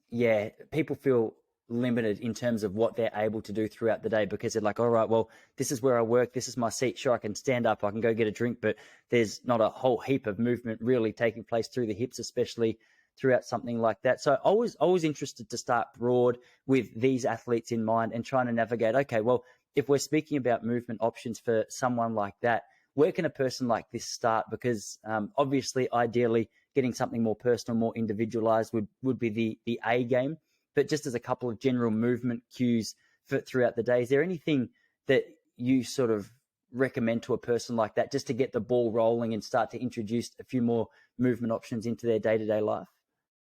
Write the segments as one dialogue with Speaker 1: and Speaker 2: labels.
Speaker 1: Yeah, people feel limited in terms of what they're able to do throughout the day because they're like, all right, well, this is where I work. This is my seat. Sure, I can stand up. I can go get a drink, but there's not a whole heap of movement really taking place through the hips, especially throughout something like that. So always interested to start broad with these athletes in mind and trying to navigate, okay, well, if we're speaking about movement options for someone like that, where can a person like this start? Because obviously, ideally, getting something more personal, more individualized would be the A game. But just as a couple of general movement cues throughout the day, is there anything that you sort of recommend to a person like that just to get the ball rolling and start to introduce a few more movement options into their day-to-day life?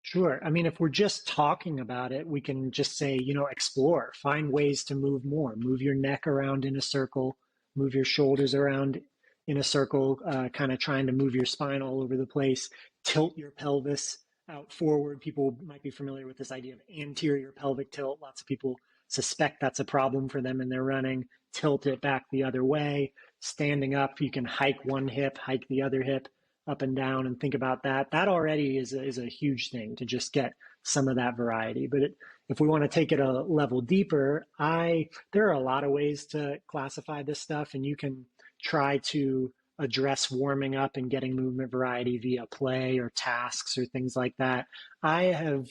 Speaker 2: Sure. I mean, if we're just talking about it, we can just say, explore, find ways to move more, move your neck around in a circle, move your shoulders around in a circle, kind of trying to move your spine all over the place, tilt your pelvis out forward. People might be familiar with this idea of anterior pelvic tilt. Lots of people suspect that's a problem for them in their running. Tilt it back the other way. Standing up, you can hike one hip, hike the other hip up and down, and think about that. That already is a huge thing to just get some of that variety. But if we want to take it a level deeper, there are a lot of ways to classify this stuff, and you can try to address warming up and getting movement variety via play or tasks or things like that. I have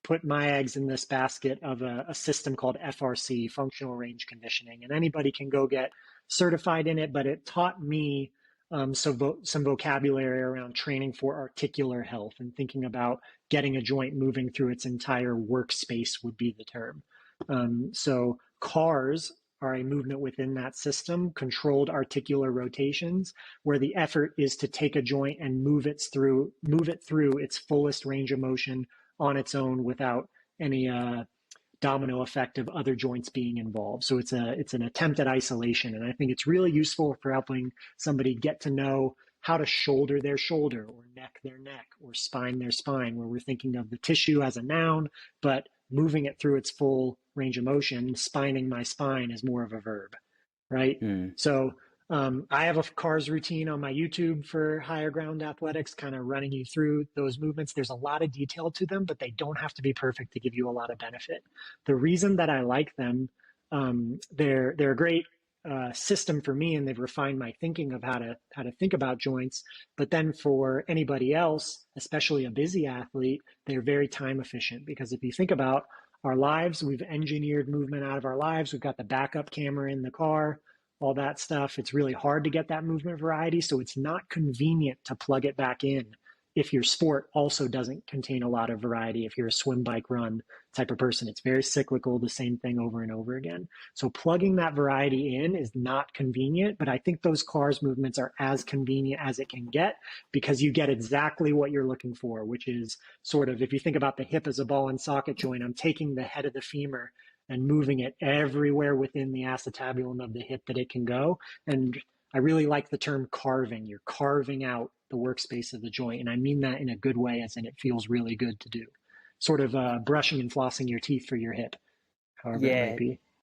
Speaker 2: put my eggs in this basket of a system called FRC, Functional Range Conditioning, and anybody can go get certified in it, but it taught me some vocabulary around training for articular health and thinking about getting a joint moving through its entire workspace would be the term. So CARs are a movement within that system, controlled articular rotations, where the effort is to take a joint and move it through its fullest range of motion on its own without any domino effect of other joints being involved. So it's an attempt at isolation. And I think it's really useful for helping somebody get to know how to shoulder their shoulder or neck their neck or spine their spine, where we're thinking of the tissue as a noun, but moving it through its full range of motion. Spining my spine is more of a verb, right? So I have a CARS routine on my YouTube for higher ground athletics, kind of running you through those movements. There's a lot of detail to them, but they don't have to be perfect to give you a lot of benefit. The reason that I like them, they're a great system for me, and they've refined my thinking of how to think about joints. But then for anybody else, especially a busy athlete, they're very time efficient, because if you think about our lives, we've engineered movement out of our lives. We've got the backup camera in the car, all that stuff. It's really hard to get that movement variety. So it's not convenient to plug it back in if your sport also doesn't contain a lot of variety. If you're a swim, bike, run type of person, it's very cyclical, the same thing over and over again. So plugging that variety in is not convenient, but I think those CARS movements are as convenient as it can get, because you get exactly what you're looking for, which is sort of, if you think about the hip as a ball and socket joint, I'm taking the head of the femur and moving it everywhere within the acetabulum of the hip that it can go. And I really like the term carving. You're carving out the workspace of the joint. And I mean that in a good way, as in it feels really good to do. Sort of brushing and flossing your teeth for your hip, however it might
Speaker 1: Yeah,
Speaker 2: be.